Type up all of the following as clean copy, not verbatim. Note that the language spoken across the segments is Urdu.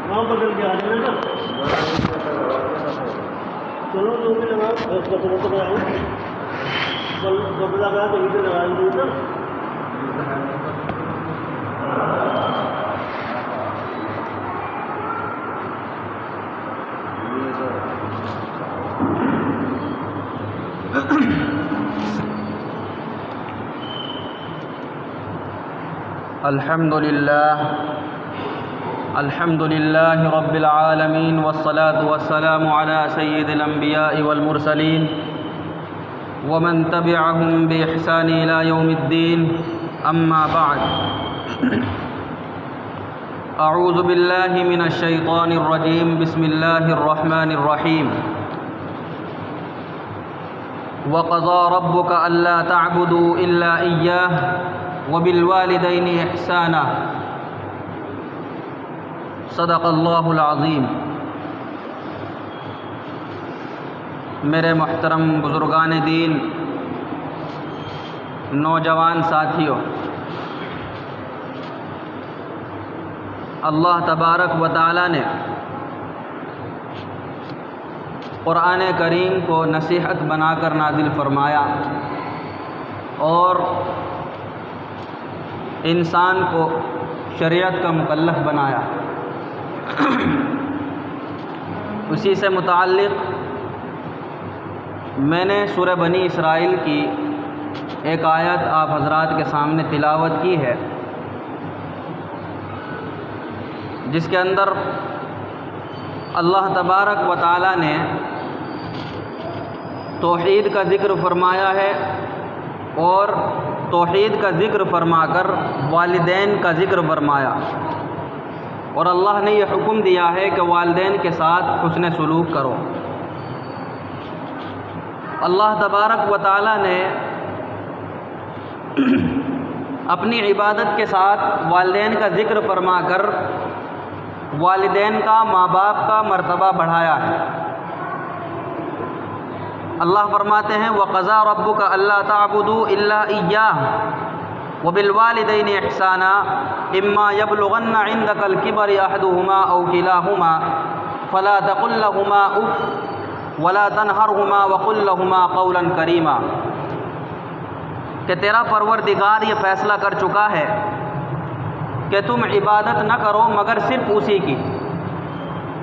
وہاں بدل کے آ جانا نا. چلو جو بھی لگا کپڑوں کو لگاؤ کپڑا لگا تو ادھر لگائیں گے نا. الحمد لله رب العالمين والصلاة والسلام على سيد الأنبياء والمرسلين ومن تبعهم بإحسان إلى يوم الدين. أما بعد، أعوذ بالله من الشيطان الرجيم. بسم الله الرحمن الرحيم. وقضى ربك ألا تعبدوا إلا إياه وبالوالدين إحسانا. صدق اللہ العظیم. میرے محترم بزرگان دین، نوجوان ساتھیوں، اللہ تبارک و تعالی نے قرآن کریم کو نصیحت بنا کر نازل فرمایا اور انسان کو شریعت کا مکلف بنایا. اسی سے متعلق میں نے سورہ بنی اسرائیل کی ایک آیت آپ حضرات کے سامنے تلاوت کی ہے، جس کے اندر اللہ تبارک و تعالی نے توحید کا ذکر فرمایا ہے اور توحید کا ذکر فرما کر والدین کا ذکر فرمایا، اور اللہ نے یہ حکم دیا ہے کہ والدین کے ساتھ حسن سلوک کرو. اللہ تبارک و تعالی نے اپنی عبادت کے ساتھ والدین کا ذکر فرما کر والدین کا، ماں باپ کا مرتبہ بڑھایا ہے. اللہ فرماتے ہیں وَقَضَىٰ رَبُّكَ أَلَّا تَعْبُدُوا إِلَّا إِيَّاهُ وَبِالْوَالِدَيْنِ إِحْسَانًا إِمَّا يَبْلُغَنَّ عِندَكَ الْكِبَرَ أَحَدُهُمَا أَوْ كِلَاهُمَا فَلَا تَقُل لَّهُمَا أُفٍّ وَلَا تَنْهَرْهُمَا وَقُل لَّهُمَا قَوْلًا كَرِيمًا. کہ تیرا پروردگار یہ فیصلہ کر چکا ہے کہ تم عبادت نہ کرو مگر صرف اسی کی،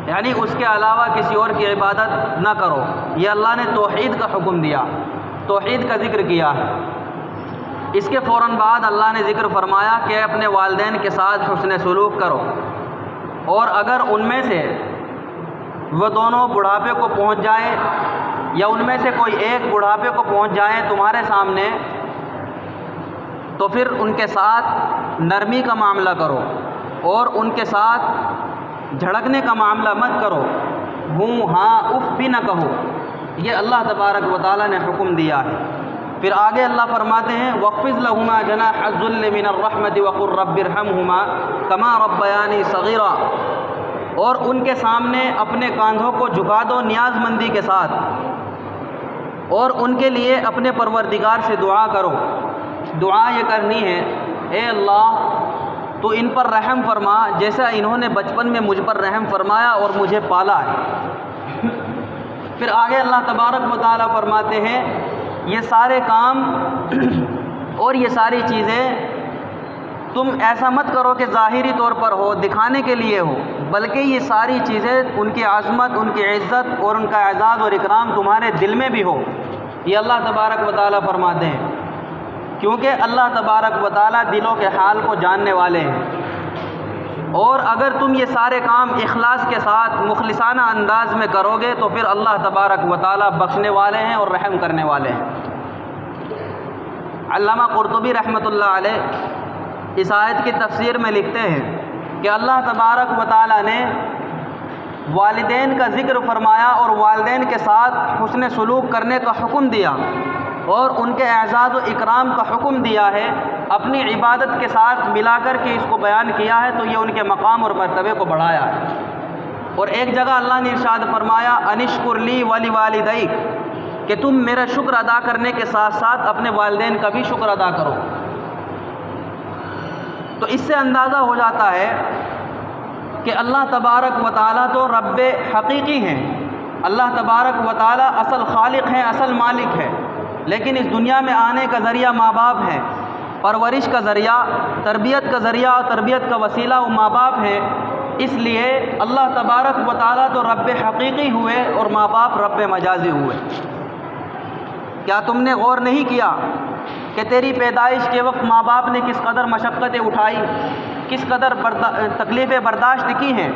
یعنی اس کے علاوہ کسی اور کی عبادت نہ کرو. یہ اللہ نے توحید کا حکم دیا، توحید کا ذکر کیا ہے. اس کے فوراً بعد اللہ نے ذکر فرمایا کہ اپنے والدین کے ساتھ حسن سلوک کرو، اور اگر ان میں سے وہ دونوں بڑھاپے کو پہنچ جائے یا ان میں سے کوئی ایک بڑھاپے کو پہنچ جائے تمہارے سامنے، تو پھر ان کے ساتھ نرمی کا معاملہ کرو اور ان کے ساتھ جھڑکنے کا معاملہ مت کرو، ہوں ہاں اف بھی نہ کہو. یہ اللہ تبارک و تعالی نے حکم دیا ہے. پھر آگے اللہ فرماتے ہیں وَاخْفِضْ لَهُمَا جَنَاحَ الذُّلِّ مِنَ الرَّحْمَةِ وَقُلْ رَبِّ ارْحَمْهُمَا كَمَا رَبَّيَانِي صَغِيرًا. اور ان کے سامنے اپنے کاندھوں کو جھکا دو نیاز مندی کے ساتھ، اور ان کے لیے اپنے پروردگار سے دعا کرو. دعا یہ کرنی ہے اے اللہ تو ان پر رحم فرما جیسا انہوں نے بچپن میں مجھ پر رحم فرمایا اور مجھے پالا ہے. پھر آگے اللہ تبارک و تعالیٰ فرماتے ہیں یہ سارے کام اور یہ ساری چیزیں تم ایسا مت کرو کہ ظاہری طور پر ہو، دکھانے کے لیے ہو، بلکہ یہ ساری چیزیں ان کی عظمت، ان کی عزت اور ان کا اعزاز اور اکرام تمہارے دل میں بھی ہو. یہ اللہ تبارک و تعالیٰ فرماتے ہیں، کیونکہ اللہ تبارک و تعالیٰ دلوں کے حال کو جاننے والے ہیں. اور اگر تم یہ سارے کام اخلاص کے ساتھ مخلصانہ انداز میں کرو گے تو پھر اللہ تبارک و تعالیٰ بخشنے والے ہیں اور رحم کرنے والے ہیں. علامہ قرطبی رحمۃ اللہ علیہ اس آیت کی تفسیر میں لکھتے ہیں کہ اللہ تبارک و تعالیٰ نے والدین کا ذکر فرمایا اور والدین کے ساتھ حسن سلوک کرنے کا حکم دیا اور ان کے اعزاز و اکرام کا حکم دیا ہے، اپنی عبادت کے ساتھ ملا کر کے اس کو بیان کیا ہے، تو یہ ان کے مقام اور مرتبے کو بڑھایا ہے. اور ایک جگہ اللہ نے ارشاد فرمایا انشکر لی ولی والدیک، کہ تم میرا شکر ادا کرنے کے ساتھ ساتھ اپنے والدین کا بھی شکر ادا کرو. تو اس سے اندازہ ہو جاتا ہے کہ اللہ تبارک و تعالیٰ تو رب حقیقی ہیں، اللہ تبارک و تعالیٰ اصل خالق ہیں، اصل مالک ہے، لیکن اس دنیا میں آنے کا ذریعہ ماں باپ ہے، پرورش کا ذریعہ، تربیت کا ذریعہ اور تربیت کا وسیلہ وہ ماں باپ ہے۔ اس لیے اللہ تبارک و تعالیٰ تو رب حقیقی ہوئے اور ماں باپ رب مجازی ہوئے۔ کیا تم نے غور نہیں کیا کہ تیری پیدائش کے وقت ماں باپ نے کس قدر مشقتیں اٹھائی، کس قدر تکلیفیں برداشت کی ہیں،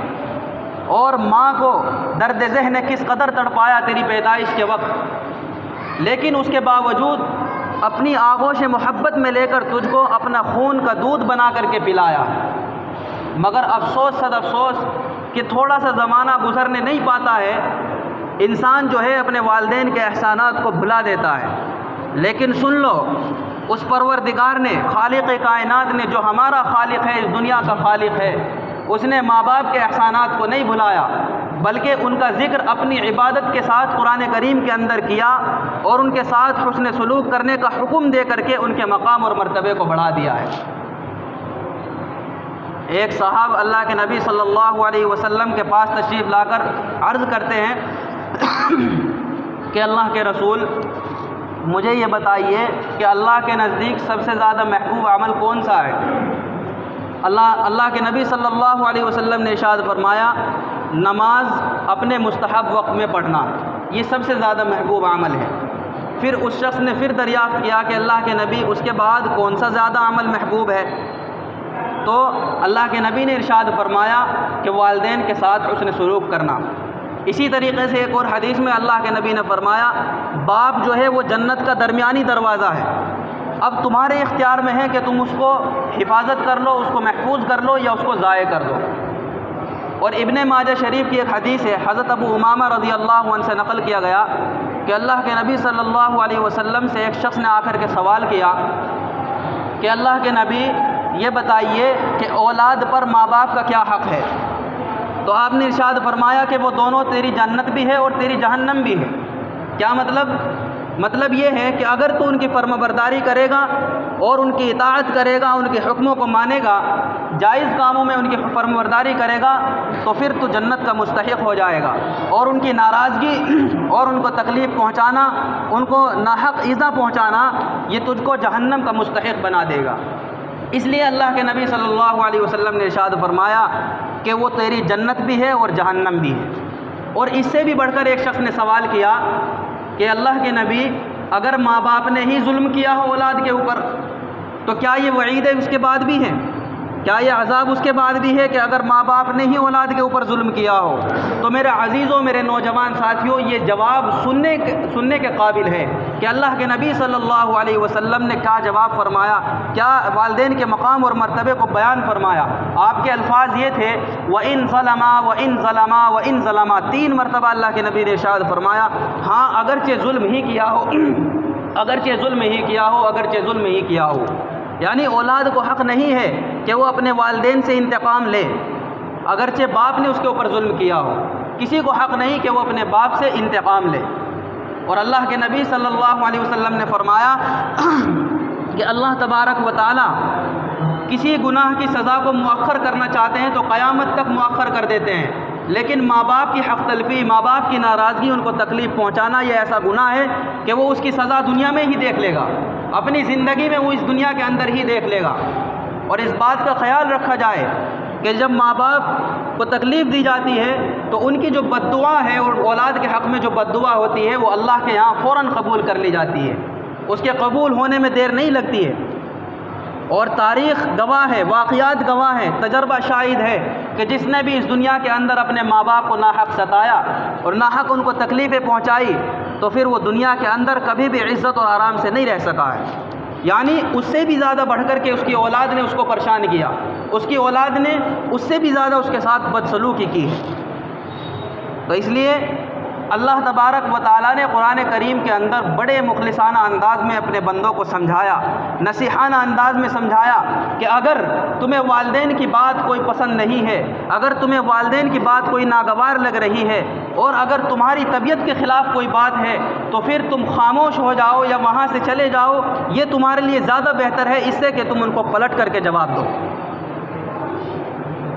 اور ماں کو درد ذہن نے کس قدر تڑپایا تیری پیدائش کے وقت، لیکن اس کے باوجود اپنی آغوش محبت میں لے کر تجھ کو اپنا خون کا دودھ بنا کر کے پلایا۔ مگر افسوس صد افسوس کہ تھوڑا سا زمانہ گزرنے نہیں پاتا ہے، انسان جو ہے اپنے والدین کے احسانات کو بھلا دیتا ہے۔ لیکن سن لو، اس پروردگار نے، خالق کائنات نے، جو ہمارا خالق ہے، اس دنیا کا خالق ہے، اس نے ماں باپ کے احسانات کو نہیں بھلایا، بلکہ ان کا ذکر اپنی عبادت کے ساتھ قرآن کریم کے اندر کیا اور ان کے ساتھ حسن سلوک کرنے کا حکم دے کر کے ان کے مقام اور مرتبے کو بڑھا دیا ہے۔ ایک صاحب اللہ کے نبی صلی اللہ علیہ وسلم کے پاس تشریف لا کر عرض کرتے ہیں کہ اللہ کے رسول، مجھے یہ بتائیے کہ اللہ کے نزدیک سب سے زیادہ محبوب عمل کون سا ہے؟ اللہ کے نبی صلی اللہ علیہ وسلم نے ارشاد فرمایا، نماز اپنے مستحب وقت میں پڑھنا، یہ سب سے زیادہ محبوب عمل ہے۔ پھر اس شخص نے پھر دریافت کیا کہ اللہ کے نبی، اس کے بعد کون سا زیادہ عمل محبوب ہے؟ تو اللہ کے نبی نے ارشاد فرمایا کہ والدین کے ساتھ حسن سلوک کرنا۔ اسی طریقے سے ایک اور حدیث میں اللہ کے نبی نے فرمایا، باپ جو ہے وہ جنت کا درمیانی دروازہ ہے، اب تمہارے اختیار میں ہے کہ تم اس کو حفاظت کر لو، اس کو محفوظ کر لو یا اس کو ضائع کر دو۔ اور ابن ماجہ شریف کی ایک حدیث ہے، حضرت ابو امامہ رضی اللہ عنہ سے نقل کیا گیا کہ اللہ کے نبی صلی اللہ علیہ وسلم سے ایک شخص نے آ کر کے سوال کیا کہ اللہ کے نبی یہ بتائیے کہ اولاد پر ماں باپ کا کیا حق ہے؟ تو آپ نے ارشاد فرمایا کہ وہ دونوں تیری جنت بھی ہے اور تیری جہنم بھی ہے۔ کیا مطلب یہ ہے کہ اگر تو ان کی فرما برداری کرے گا اور ان کی اطاعت کرے گا، ان کے حکموں کو مانے گا، جائز کاموں میں ان کی فرما برداری کرے گا، تو پھر تو جنت کا مستحق ہو جائے گا، اور ان کی ناراضگی اور ان کو تکلیف پہنچانا، ان کو ناحق ایذا پہنچانا، یہ تجھ کو جہنم کا مستحق بنا دے گا۔ اس لیے اللہ کے نبی صلی اللہ علیہ وسلم نے ارشاد فرمایا کہ وہ تیری جنت بھی ہے اور جہنم بھی ہے۔ اور اس سے بھی بڑھ کر ایک شخص نے سوال کیا کہ اللہ کے نبی، اگر ماں باپ نے ہی ظلم کیا ہو اولاد کے اوپر، تو کیا یہ وعید اس کے بعد بھی ہے؟ کیا یہ عذاب اس کے بعد بھی ہے کہ اگر ماں باپ نے ہی اولاد کے اوپر ظلم کیا ہو؟ تو میرے عزیزوں، میرے نوجوان ساتھیوں، یہ جواب سننے کے قابل ہے کہ اللہ کے نبی صلی اللہ علیہ وسلم نے کیا جواب فرمایا، کیا والدین کے مقام اور مرتبے کو بیان فرمایا۔ آپ کے الفاظ یہ تھے، وَإِن ظَلَمَا وَإِن ظَلَمَا وَإِن ظَلَمَا، 3 مرتبہ اللہ کے نبی نے ارشاد فرمایا، ہاں اگرچہ ظلم ہی کیا ہو، اگرچہ ظلم ہی کیا ہو، اگرچہ ظلم ہی کیا ہو۔ یعنی اولاد کو حق نہیں ہے کہ وہ اپنے والدین سے انتقام لے، اگرچہ باپ نے اس کے اوپر ظلم کیا ہو، کسی کو حق نہیں کہ وہ اپنے باپ سے انتقام لے۔ اور اللہ کے نبی صلی اللہ علیہ وسلم نے فرمایا کہ اللہ تبارک و تعالی کسی گناہ کی سزا کو مؤخر کرنا چاہتے ہیں تو قیامت تک مؤخر کر دیتے ہیں، لیکن ماں باپ کی حق تلفی، ماں باپ کی ناراضگی، ان کو تکلیف پہنچانا، یہ ایسا گناہ ہے کہ وہ اس کی سزا دنیا میں ہی دیکھ لے گا، اپنی زندگی میں وہ اس دنیا کے اندر ہی دیکھ لے گا۔ اور اس بات کا خیال رکھا جائے کہ جب ماں باپ کو تکلیف دی جاتی ہے تو ان کی جو بد دعا ہے اور اولاد کے حق میں جو بد دعا ہوتی ہے وہ اللہ کے یہاں فوراً قبول کر لی جاتی ہے، اس کے قبول ہونے میں دیر نہیں لگتی ہے۔ اور تاریخ گواہ ہے، واقعات گواہ ہیں، تجربہ شاہد ہے کہ جس نے بھی اس دنیا کے اندر اپنے ماں باپ کو ناحق ستایا اور ناحق ان کو تکلیفیں پہنچائی تو پھر وہ دنیا کے اندر کبھی بھی عزت اور آرام سے نہیں رہ سکا ہے۔ یعنی اس سے بھی زیادہ بڑھ کر کے اس کی اولاد نے اس کو پریشان کیا، اس کی اولاد نے اس سے بھی زیادہ اس کے ساتھ بدسلوکی کی ہے۔ تو اس لیے اللہ تبارک و تعالیٰ نے قرآن کریم کے اندر بڑے مخلصانہ انداز میں اپنے بندوں کو سمجھایا، نصیحانہ انداز میں سمجھایا کہ اگر تمہیں والدین کی بات کوئی پسند نہیں ہے، اگر تمہیں والدین کی بات کوئی ناگوار لگ رہی ہے، اور اگر تمہاری طبیعت کے خلاف کوئی بات ہے تو پھر تم خاموش ہو جاؤ یا وہاں سے چلے جاؤ، یہ تمہارے لیے زیادہ بہتر ہے اس سے کہ تم ان کو پلٹ کر کے جواب دو۔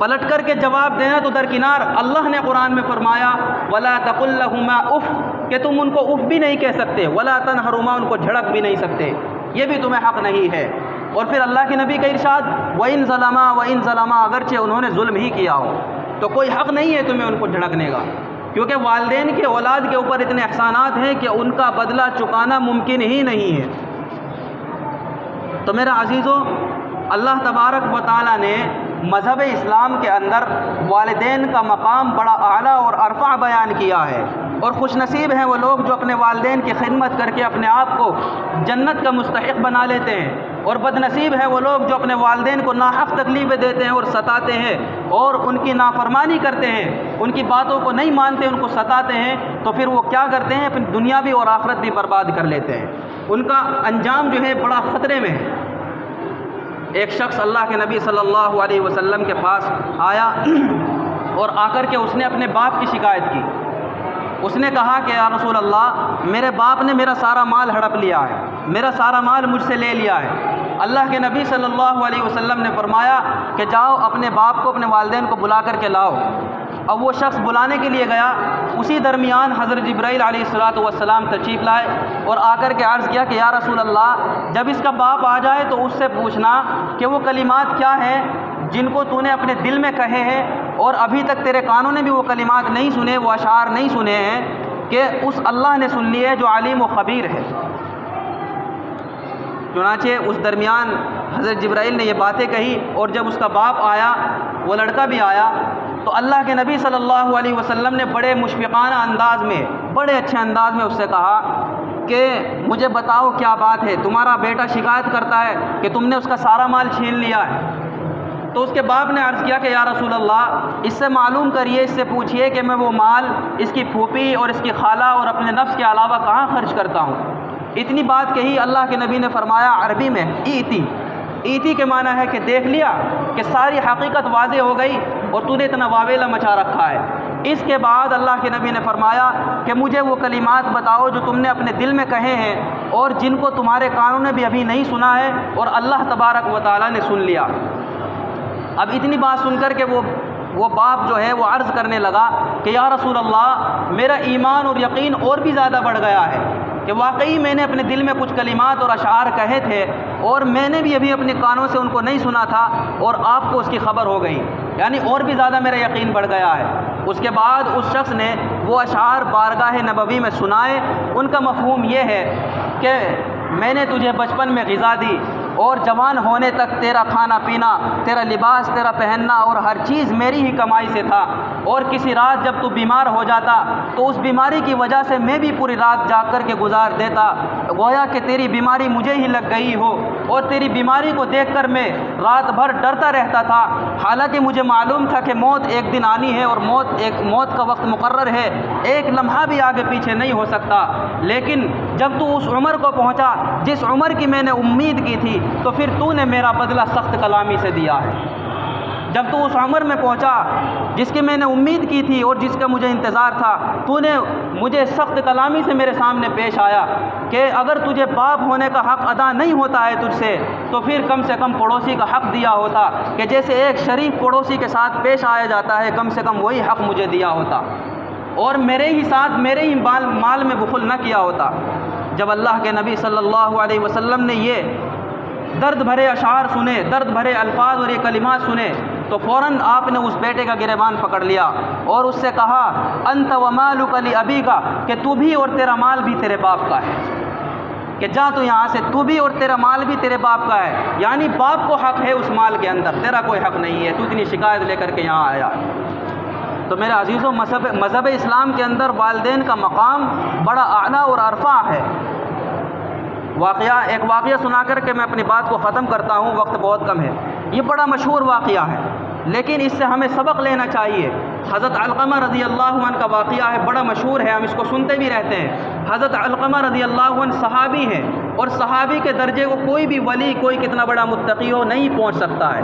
پلٹ کر کے جواب دینا تو درکنار، اللہ نے قرآن میں فرمایا وَلَا تَقُلْ لَهُمَا اُف، کہ تم ان کو اف بھی نہیں کہہ سکتے، وَلَا تَنْهَرُهُمَا، ان کو جھڑک بھی نہیں سکتے، یہ بھی تمہیں حق نہیں ہے۔ اور پھر اللہ کے نبی کا ارشاد وَإِن ظَلَمَا وَإِن ظَلَمَا، اگرچہ انہوں نے ظلم ہی کیا ہو تو کوئی حق نہیں ہے تمہیں ان کو جھڑکنے کا، کیونکہ والدین کے اولاد کے اوپر اتنے احسانات ہیں کہ ان کا بدلہ چکانا ممکن ہی نہیں ہے۔ تو میرا عزیزو، اللہ تبارک و تعالیٰ نے مذہب اسلام کے اندر والدین کا مقام بڑا اعلیٰ اور ارفع بیان کیا ہے، اور خوش نصیب ہیں وہ لوگ جو اپنے والدین کی خدمت کر کے اپنے آپ کو جنت کا مستحق بنا لیتے ہیں، اور بد نصیب ہیں وہ لوگ جو اپنے والدین کو ناحق تکلیفیں دیتے ہیں اور ستاتے ہیں اور ان کی نافرمانی کرتے ہیں، ان کی باتوں کو نہیں مانتے، ان کو ستاتے ہیں، تو پھر وہ کیا کرتے ہیں، اپنی دنیا بھی اور آخرت بھی برباد کر لیتے ہیں، ان کا انجام جو ہے بڑا خطرے میں ہے۔ ایک شخص اللہ کے نبی صلی اللہ علیہ وسلم کے پاس آیا اور آ کر کے اس نے اپنے باپ کی شکایت کی۔ اس نے کہا کہ یا رسول اللہ، میرے باپ نے میرا سارا مال ہڑپ لیا ہے، میرا سارا مال مجھ سے لے لیا ہے۔ اللہ کے نبی صلی اللہ علیہ وسلم نے فرمایا کہ جاؤ اپنے باپ کو، اپنے والدین کو بلا کر کے لاؤ۔ اب وہ شخص بلانے کے لیے گیا، اسی درمیان حضرت جبرائیل علیہ السلام تشریف لائے اور آ کر کے عرض کیا کہ یا رسول اللہ، جب اس کا باپ آ جائے تو اس سے پوچھنا کہ وہ کلمات کیا ہیں جن کو تو نے اپنے دل میں کہے ہیں اور ابھی تک تیرے کانوں نے بھی وہ کلمات نہیں سنے، وہ اشعار نہیں سنے ہیں، کہ اس اللہ نے سن لیے جو علیم و خبیر ہے۔ چنانچہ اس درمیان حضرت جبرائیل نے یہ باتیں کہی، اور جب اس کا باپ آیا، وہ لڑکا بھی آیا، تو اللہ کے نبی صلی اللہ علیہ وسلم نے بڑے مشفقانہ انداز میں، بڑے اچھے انداز میں اس سے کہا کہ مجھے بتاؤ کیا بات ہے، تمہارا بیٹا شکایت کرتا ہے کہ تم نے اس کا سارا مال چھین لیا ہے۔ تو اس کے باپ نے عرض کیا کہ یا رسول اللہ، اس سے معلوم کریے، اس سے پوچھئے کہ میں وہ مال اس کی پھوپھی اور اس کی خالہ اور اپنے نفس کے علاوہ کہاں خرچ کرتا ہوں۔ اتنی بات کہی، اللہ کے نبی نے فرمایا عربی میں ایتی، ایتی کے معنی ہے کہ دیکھ لیا کہ ساری حقیقت واضح ہو گئی اور تو نے اتنا واویلا مچا رکھا ہے۔ اس کے بعد اللہ کے نبی نے فرمایا کہ مجھے وہ کلمات بتاؤ جو تم نے اپنے دل میں کہے ہیں اور جن کو تمہارے کانوں نے بھی ابھی نہیں سنا ہے اور اللہ تبارک و تعالیٰ نے سن لیا۔ اب اتنی بات سن کر کے وہ باپ جو ہے وہ عرض کرنے لگا کہ یا رسول اللہ، میرا ایمان اور یقین اور بھی زیادہ بڑھ گیا ہے کہ واقعی میں نے اپنے دل میں کچھ کلمات اور اشعار کہے تھے اور میں نے بھی ابھی اپنے کانوں سے ان کو نہیں سنا تھا اور آپ کو اس کی خبر ہو گئی، یعنی اور بھی زیادہ میرا یقین بڑھ گیا ہے۔ اس کے بعد اس شخص نے وہ اشعار بارگاہ نبوی میں سنائے۔ ان کا مفہوم یہ ہے کہ میں نے تجھے بچپن میں غذا دی اور جوان ہونے تک تیرا کھانا پینا، تیرا لباس، تیرا پہننا اور ہر چیز میری ہی کمائی سے تھا، اور کسی رات جب تو بیمار ہو جاتا تو اس بیماری کی وجہ سے میں بھی پوری رات جاگ کر کے گزار دیتا، گویا کہ تیری بیماری مجھے ہی لگ گئی ہو، اور تیری بیماری کو دیکھ کر میں رات بھر ڈرتا رہتا تھا، حالانکہ مجھے معلوم تھا کہ موت ایک دن آنی ہے اور موت کا وقت مقرر ہے، ایک لمحہ بھی آگے پیچھے نہیں ہو سکتا۔ لیکن جب تو اس عمر کو پہنچا جس عمر کی میں نے امید کی تھی، تو پھر تو نے میرا بدلہ سخت کلامی سے دیا ہے۔ جب تو اس عمر میں پہنچا جس کی میں نے امید کی تھی اور جس کا مجھے انتظار تھا، تو نے مجھے سخت کلامی سے میرے سامنے پیش آیا کہ اگر تجھے باپ ہونے کا حق ادا نہیں ہوتا ہے تجھ سے، تو پھر کم سے کم پڑوسی کا حق دیا ہوتا، کہ جیسے ایک شریف پڑوسی کے ساتھ پیش آیا جاتا ہے، کم سے کم وہی حق مجھے دیا ہوتا، اور میرے ہی ساتھ میرے ہی مال میں بخل نہ کیا ہوتا۔ جب اللہ کے نبی صلی اللہ علیہ وسلم نے یہ درد بھرے اشعار سنے، درد بھرے الفاظ اور یہ کلمات سنے، تو فوراً آپ نے اس بیٹے کا گریبان پکڑ لیا اور اس سے کہا انت ومالک لابیک، کہ تو بھی اور تیرا مال بھی تیرے باپ کا ہے، کہ جا تو یہاں سے، تو بھی اور تیرا مال بھی تیرے باپ کا ہے، یعنی باپ کو حق ہے اس مال کے اندر، تیرا کوئی حق نہیں ہے، تو اتنی شکایت لے کر کے یہاں آیا۔ تو میرے عزیزوں، مذہب اسلام کے اندر والدین کا مقام بڑا اعلیٰ اور ارفع ہے۔ ایک واقعہ سنا کر کے میں اپنی بات کو ختم کرتا ہوں، وقت بہت کم ہے۔ یہ بڑا مشہور واقعہ ہے، لیکن اس سے ہمیں سبق لینا چاہیے۔ حضرت علقمہ رضی اللہ عنہ کا واقعہ ہے، بڑا مشہور ہے، ہم اس کو سنتے بھی رہتے ہیں۔ حضرت علقمہ رضی اللہ عنہ صحابی ہیں، اور صحابی کے درجے کو کوئی بھی ولی، کوئی کتنا بڑا متقی ہو، نہیں پہنچ سکتا ہے۔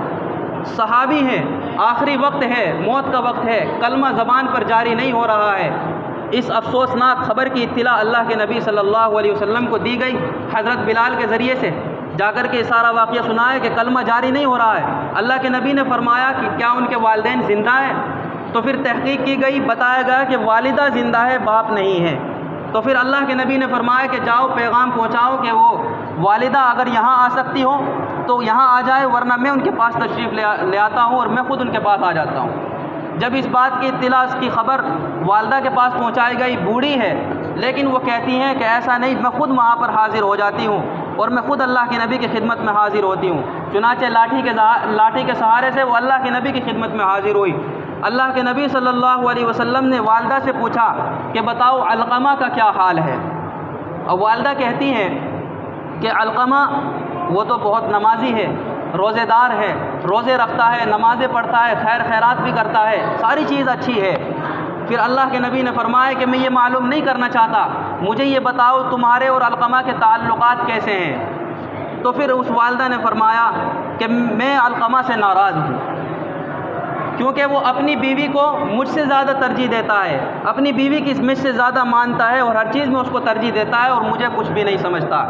صحابی ہیں، آخری وقت ہے، موت کا وقت ہے، کلمہ زبان پر جاری نہیں ہو رہا ہے۔ اس افسوسناک خبر کی اطلاع اللہ کے نبی صلی اللہ علیہ وسلم کو دی گئی حضرت بلال کے ذریعے سے۔ جا کر کے سارا واقعہ سنائے کہ کلمہ جاری نہیں ہو رہا ہے۔ اللہ کے نبی نے فرمایا کہ کیا ان کے والدین زندہ ہیں؟ تو پھر تحقیق کی گئی، بتایا گیا کہ والدہ زندہ ہے، باپ نہیں ہے۔ تو پھر اللہ کے نبی نے فرمایا کہ جاؤ پیغام پہنچاؤ کہ وہ والدہ اگر یہاں آ سکتی ہو تو یہاں آ جائے، ورنہ میں ان کے پاس تشریف لے آتا ہوں اور میں خود ان کے پاس آ جاتا ہوں۔ جب اس بات کی اطلاع، اس کی خبر والدہ کے پاس پہنچائی گئی، بوڑھی ہے لیکن وہ کہتی ہیں کہ ایسا نہیں، میں خود وہاں پر حاضر ہو جاتی ہوں اور میں خود اللہ کے نبی کی خدمت میں حاضر ہوتی ہوں۔ چنانچہ لاٹھی کے سہارے سے وہ اللہ کے نبی کی خدمت میں حاضر ہوئی۔ اللہ کے نبی صلی اللہ علیہ وسلم نے والدہ سے پوچھا کہ بتاؤ علقمہ کا کیا حال ہے؟ اور والدہ کہتی ہیں کہ علقمہ وہ تو بہت نمازی ہے، روزے دار ہے، روزے رکھتا ہے، نمازیں پڑھتا ہے، خیر خیرات بھی کرتا ہے، ساری چیز اچھی ہے۔ پھر اللہ کے نبی نے فرمایا کہ میں یہ معلوم نہیں کرنا چاہتا، مجھے یہ بتاؤ تمہارے اور علقمہ کے تعلقات کیسے ہیں؟ تو پھر اس والدہ نے فرمایا کہ میں علقمہ سے ناراض ہوں، کیونکہ وہ اپنی بیوی کو مجھ سے زیادہ ترجیح دیتا ہے، اپنی بیوی کی مجھ سے زیادہ مانتا ہے اور ہر چیز میں اس کو ترجیح دیتا ہے اور مجھے کچھ بھی نہیں سمجھتا۔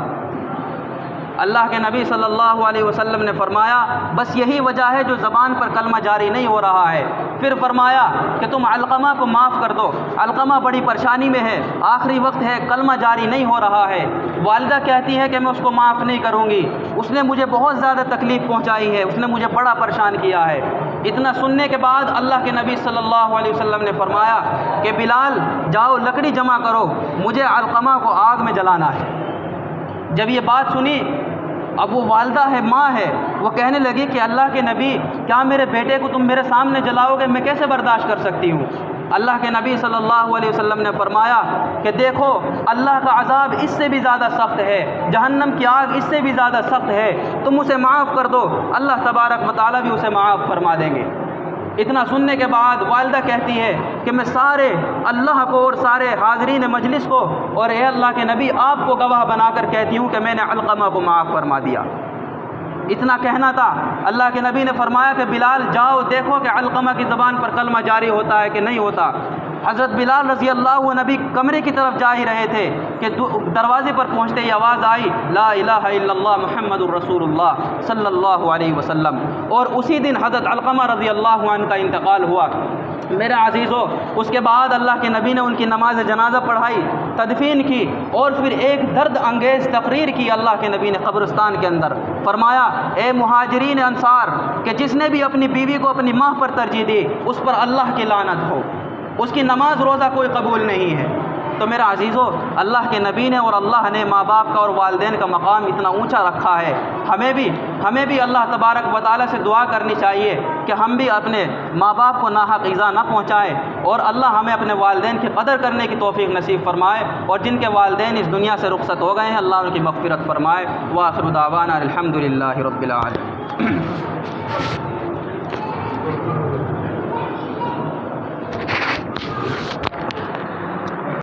اللہ کے نبی صلی اللہ علیہ وسلم نے فرمایا بس یہی وجہ ہے جو زبان پر کلمہ جاری نہیں ہو رہا ہے۔ پھر فرمایا کہ تم علقمہ کو معاف کر دو، علقمہ بڑی پریشانی میں ہے، آخری وقت ہے، کلمہ جاری نہیں ہو رہا ہے۔ والدہ کہتی ہے کہ میں اس کو معاف نہیں کروں گی، اس نے مجھے بہت زیادہ تکلیف پہنچائی ہے، اس نے مجھے بڑا پریشان کیا ہے۔ اتنا سننے کے بعد اللہ کے نبی صلی اللہ علیہ وسلم نے فرمایا کہ بلال جاؤ لکڑی جمع کرو، مجھے علقمہ کو آگ میں جلانا ہے۔ جب یہ بات سنی، اب وہ والدہ ہے، ماں ہے، وہ کہنے لگی کہ اللہ کے نبی کیا میرے بیٹے کو تم میرے سامنے جلاؤ گے؟ میں کیسے برداشت کر سکتی ہوں؟ اللہ کے نبی صلی اللہ علیہ وسلم نے فرمایا کہ دیکھو اللہ کا عذاب اس سے بھی زیادہ سخت ہے، جہنم کی آگ اس سے بھی زیادہ سخت ہے، تم اسے معاف کر دو، اللہ تبارک و تعالیٰ بھی اسے معاف فرما دیں گے۔ اتنا سننے کے بعد والدہ کہتی ہے کہ میں سارے اللہ کو اور سارے حاضرین مجلس کو اور اے اللہ کے نبی آپ کو گواہ بنا کر کہتی ہوں کہ میں نے علقمہ کو معاف فرما دیا۔ اتنا کہنا تھا، اللہ کے نبی نے فرمایا کہ بلال جاؤ دیکھو کہ علقمہ کی زبان پر کلمہ جاری ہوتا ہے کہ نہیں ہوتا۔ حضرت بلال رضی اللہ عنہ نبی کمرے کی طرف جا ہی رہے تھے کہ دروازے پر پہنچتے ہی آواز آئی لا الہ الا اللہ محمد الرسول اللہ صلی اللہ علیہ وسلم، اور اسی دن حضرت علقمہ رضی اللہ عنہ کا انتقال ہوا۔ میرے عزیزو، اس کے بعد اللہ کے نبی نے ان کی نماز جنازہ پڑھائی، تدفین کی، اور پھر ایک درد انگیز تقریر کی اللہ کے نبی نے قبرستان کے اندر۔ فرمایا اے مہاجرین انصار کہ جس نے بھی اپنی بیوی کو اپنی ماں پر ترجیح دی اس پر اللہ کی لعنت ہو، اس کی نماز روزہ کوئی قبول نہیں ہے۔ تو میرا عزیزو، اللہ کے نبی نے اور اللہ نے ماں باپ کا اور والدین کا مقام اتنا اونچا رکھا ہے، ہمیں بھی اللہ تبارک و تعالیٰ سے دعا کرنی چاہیے کہ ہم بھی اپنے ماں باپ کو ناحق ایذا نہ پہنچائیں، اور اللہ ہمیں اپنے والدین کی قدر کرنے کی توفیق نصیب فرمائے، اور جن کے والدین اس دنیا سے رخصت ہو گئے ہیں اللہ ان کی مغفرت فرمائے۔ وآخر دعوانا الحمد للہ رب العالمین۔